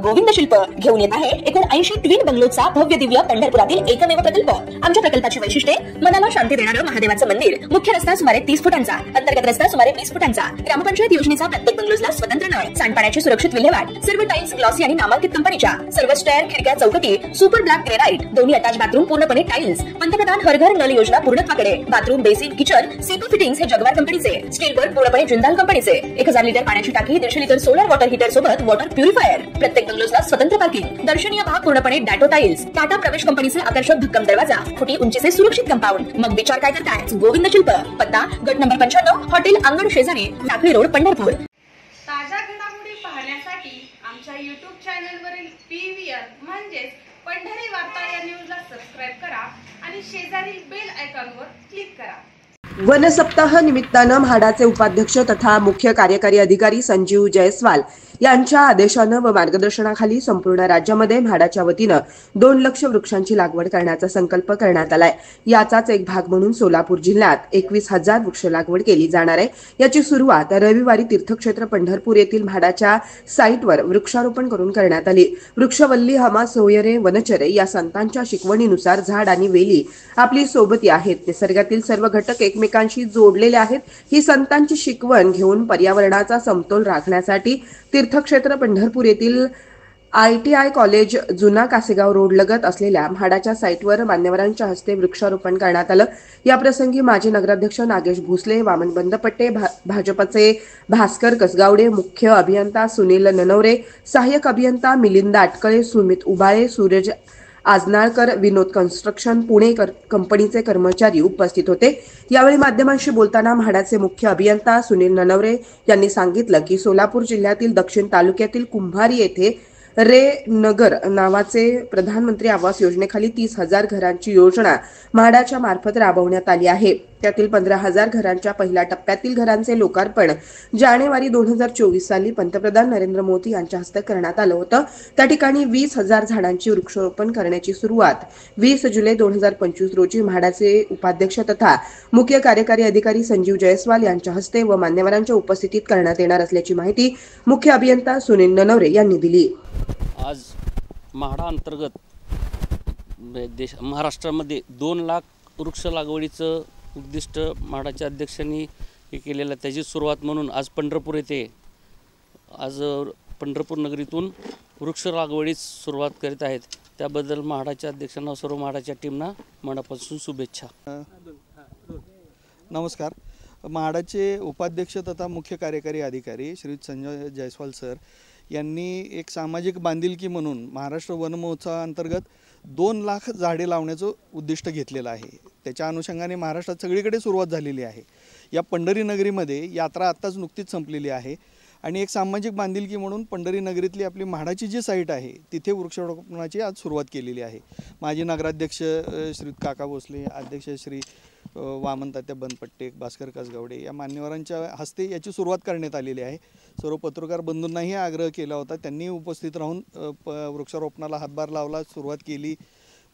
गोविंद शिल्प घेऊन येत आहे एकूण 80 ट्विन बंगलोचा भव्य दिव्य पंढरपुरातील एकमेव प्रकल्प। आमच्या प्रकल्पाची वैशिष्ट्ये मनाला शांती देणारं महादेवाचं मंदिर, मुख्य रस्ता सुमारे 30 फुटांचा, अंतर्गत रस्ता सुमारे 20 फुटांचा, ग्रामपंचायत योजनेचा प्रत्येक बंगलोजला स्वतंत्र नळ, सांडपाण्याची सुरक्षित विल्हेवाट, सर्व टाइल्स ग्लॉसी आणि नामांकित कंपनीच्या, सर्व स्टेअर, खिडक्या, चौकटी सुपर ब्लॅक ग्रेनाइट, दोन्ही अटॅच बाथरूम पूर्णपणे टाइल्स, पंतप्रधान हर घर नल योजना पूर्णत्वाकडे, bathroom, basin, kitchen, CP fittings हे जगवार कंपनीचे, स्टील वर्क पूर्णपणे जिंदाल कंपनीचे, 1000 लिटर पाण्याची टाकी, 150 लिटर सोलर वॉटर हीटर सोबत वॉटर प्युरिफायर, प्रत्येक बंगलोजला स्वतंत्र पार्किंग, दर्शनीय भाग पूर्णपणे डॅटो टाइल्स, टाटा प्रवेश कंपनीचे आकर्षक भक्कम दरवाजा, फुटी उंचीचे सुरक्षित कंपाऊंड। मग विचार काय करताय? गोविंद शिल्प, पत्ता गट नंबर 95, हॉटेल अंगण शेजारी, टाकळी रोड, पंढरपूर। ताज्या घडामोडी पाहण्यासाठी आमच्या YouTube चॅनलवरील PVR म्हणजेच पंढरी वार्ता या न्यूजला सबस्क्राइब करा आणि शेजारील बेल आयकॉनवर क्लिक करा। वन सप्ताह निमित्तानं म्हाडाचे उपाध्यक्ष तथा मुख्य कार्यकारी अधिकारी संजीव जयस्वाल यांच्या आदेशानं व मार्गदर्शनाखाली संपूर्ण राज्यामध्ये म्हाडाच्या वतीनं 2 लाख वृक्षांची लागवड करण्याचा संकल्प करण्यात आलाय। याचाच एक भाग म्हणून सोलापूर जिल्ह्यात 21,000 वृक्ष लागवड केली जाणार आहे। याची सुरुवात रविवारी तीर्थक्षेत्र पंढरपूर येथील म्हाडाच्या साईटवर वृक्षारोपण करून करण्यात आली। वृक्षवल्ली हमा सोयरे वनचरे या संतांच्या शिकवणीनुसार झाड आणि वेली आपली सोबती आहेत, निसर्गातील सर्व घटक एकमेकांशी जोडलेले आहेत। ही संतांची शिकवण घेऊन पर्यावरणाचा समतोल राखण्यासाठी तीर्थक्षेत्र पंढरपूर येथील ITI कॉलेज जुना कासेगाव रोड लगत असलेल्या म्हाडाच्या साईटवर मान्यवरांच्या हस्ते वृक्षारोपण करण्यात आलं। या प्रसंगी माजी नगराध्यक्ष नागेश भोसले, वामन बंदपट्टे, भाजपचे भास्कर कसगावडे, मुख्य अभियंता सुनील ननवरे, सहाय्यक अभियंता मिलिंद अटकळे, सुमित उबाळे, सूरज आजनाळकर, विनोद कन्स्ट्रक्शन पुणे कंपनीचे कर्मचारी उपस्थित होते। यावेळी माध्यमांशी बोलताना म्हाडाचे मुख्य अभियंता सुनील ननवरे यांनी सांगितलं की सोलापूर जिल्ह्यातील दक्षिण तालुक्यातील कुंभारी येथे रे नगर नावाचे प्रधानमंत्री आवास योजनेखाली 30,000 घरांची योजना म्हाडाच्या मार्फत राबवण्यात आली आहे। त्यातील 15,000 घरांच्या पहिल्या टप्प्यातील घरांचे लोकार्पण जानेवारी 2024 साली पंतप्रधान नरेंद्र मोदी यांच्या हस्ते करण्यात आलं होतं। त्या ठिकाणी 20,000 झाडांची वृक्षारोपण करण्याची सुरुवात 20 जुलै 2025 रोजी म्हाडाचे उपाध्यक्ष तथा मुख्य कार्यकारी अधिकारी संजीव जयस्वाल यांच्या हस्ते व मान्यवरांच्या उपस्थितीत करण्यात येणार असल्याची माहिती मुख्य अभियंता सुनील ननवरे यांनी दिली। आज म्हाडा अंतर्गत महाराष्ट्रामध्ये 2 लाख वृक्ष लागवडीचं उद्दिष्ट म्हाडाच्या अध्यक्षांनी हे केलेलं, त्याची सुरुवात म्हणून आज पंढरपूर येथे पंढरपूर नगरीतून वृक्ष लागवडीस सुरुवात करीत आहेत। त्याबद्दल म्हाडाच्या अध्यक्षांना सर्व म्हाडाच्या टीमना मनापासून शुभेच्छा। नमस्कार। म्हाडाचे उपाध्यक्ष तथा मुख्य कार्यकारी अधिकारी श्री संजय जयस्वाल सर यांनी एक सामाजिक बांधिलकी म्हणून महाराष्ट्र वन महोत्सवाअंतर्गत 2 लाख झाडे लावण्याचं उद्दिष्ट घेतलेलं आहे। त्याच्या अनुषंगाने महाराष्ट्रात सगळीकडे सुरुवात झालेली आहे। या पंढरी नगरीमध्ये यात्रा आत्ताच नुकतीच संपलेली आहे आणि एक सामाजिक बांधिलकी म्हणून पंढरी नगरीतली आपली म्हाडाची जी साईट आहे तिथे वृक्षारोपणाची आज सुरुवात केलेली आहे। माजी नगराध्यक्ष श्री काका भोसले, अध्यक्ष श्री वामन तात्या बंदपट्टे, भास्कर कसगावडे या मान्यवरांच्या हस्ते याची सुरुवात करण्यात आलेली आहे। सर्व पत्रकार बंधूंनाही आग्रह केला होता, त्यांनी उपस्थित राहून वृक्षारोपणाला हातभार लावला, सुरुवात केली,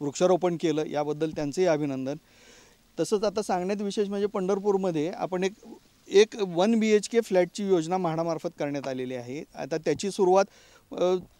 वृक्षारोपण केलं, याबद्दल त्यांचेही अभिनंदन। तसंच आता सांगण्यात विशेष म्हणजे पंढरपूरमध्ये आपण एक 1 BHK फ्लॅटची योजना म्हाडामार्फत करण्यात आलेली आहे। आता त्याची सुरुवात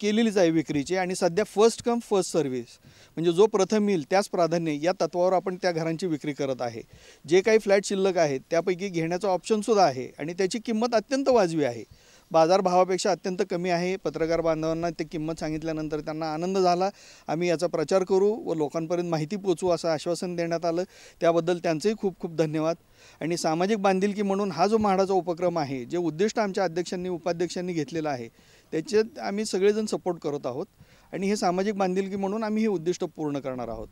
केलेलीच आहे विक्रीची आणि सध्या फर्स्ट कम फर्स्ट सर्व्हिस म्हणजे जो प्रथम येईल त्यास प्राधान्य या तत्वावर आपण त्या घरांची विक्री करत आहे। जे काही फ्लॅट शिल्लक आहेत त्यापैकी घेण्याचा ऑप्शनसुद्धा आहे आणि त्याची किंमत अत्यंत वाजवी आहे, बाजारभावापेक्षा अत्यंत कमी आहे। पत्रकार बांधवांना ते किंमत सांगितल्यानंतर त्यांना आनंद झाला। आम्ही याचा प्रचार करू व लोकांपर्यंत माहिती पोहोचवू असं आश्वासन देण्यात आलं, त्याबद्दल त्यांचेही खूप खूप धन्यवाद। आणि सामाजिक बांधिलकी म्हणून हा जो म्हाडाचा उपक्रम आहे, जे उद्दिष्ट आमच्या अध्यक्षांनी उपाध्यक्षांनी घेतलेलं आहे त्याच्यात आम्ही सगळेजण सपोर्ट करत आहोत आणि हे सामाजिक बांधिलकी म्हणून आम्ही हे उद्दिष्ट पूर्ण करणार आहोत।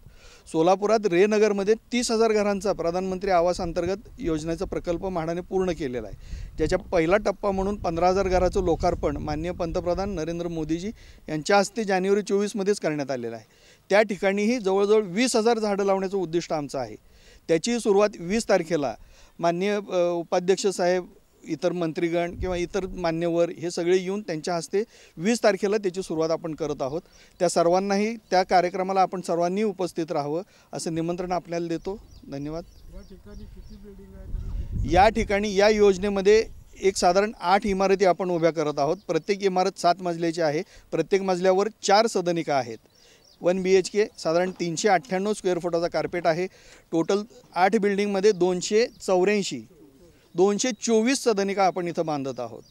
सोलापुरात रे नगरमध्ये 30,000 घरांचा प्रधानमंत्री आवास अंतर्गत योजनेचा प्रकल्प म्हाडाने पूर्ण केलेला आहे, ज्याच्या पहिला टप्पा म्हणून 15,000 घराचं लोकार्पण माननीय पंतप्रधान नरेंद्र मोदीजी यांच्या हस्ते जानेवारी 24 मध्येच करण्यात आलेलं आहे। त्या ठिकाणीही जवळजवळ 20,000 झाडं लावण्याचं उद्दिष्ट आमचं आहे। त्याची सुरुवात 20 तारखेला माननीय उपाध्यक्ष साहेब, इतर मंत्रीगण किंवा इतर मान्यवर हे सगळे येऊन त्यांच्या हस्ते 20 तारखेला त्याची सुरुवात आपण करत आहोत। त्या सर्वांनाही त्या कार्यक्रमाला आपण सर्वांनी उपस्थित राहावं असं निमंत्रण आपल्याला देतो। धन्यवाद। या ठिकाणी या योजनेमध्ये एक साधारण 8 इमारती आपण उभ्या करत आहोत. प्रत्येक इमारत 7 मजल्याची आहे. प्रत्येक मजल्यावर 4 सदनिका आहेत. 1 BHK साधारण 398 स्क्वेअर फुटाचा कार्पेट आहे. टोटल 8 बिल्डिंगमध्ये 224 सदनिका आपण इथं बांधत आहोत.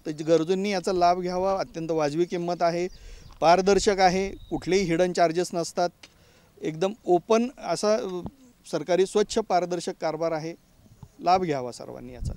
तर गरजूंनी याचा लाभ घ्यावा. अत्यंत वाजवी किंमत आहे, पारदर्शक आहे, कुठलेही हिडन चार्जेस नसतात. एकदम ओपन असा सरकारी स्वच्छ पारदर्शक कारभार आहे. लाभ घ्यावा सर्वांनी याचा.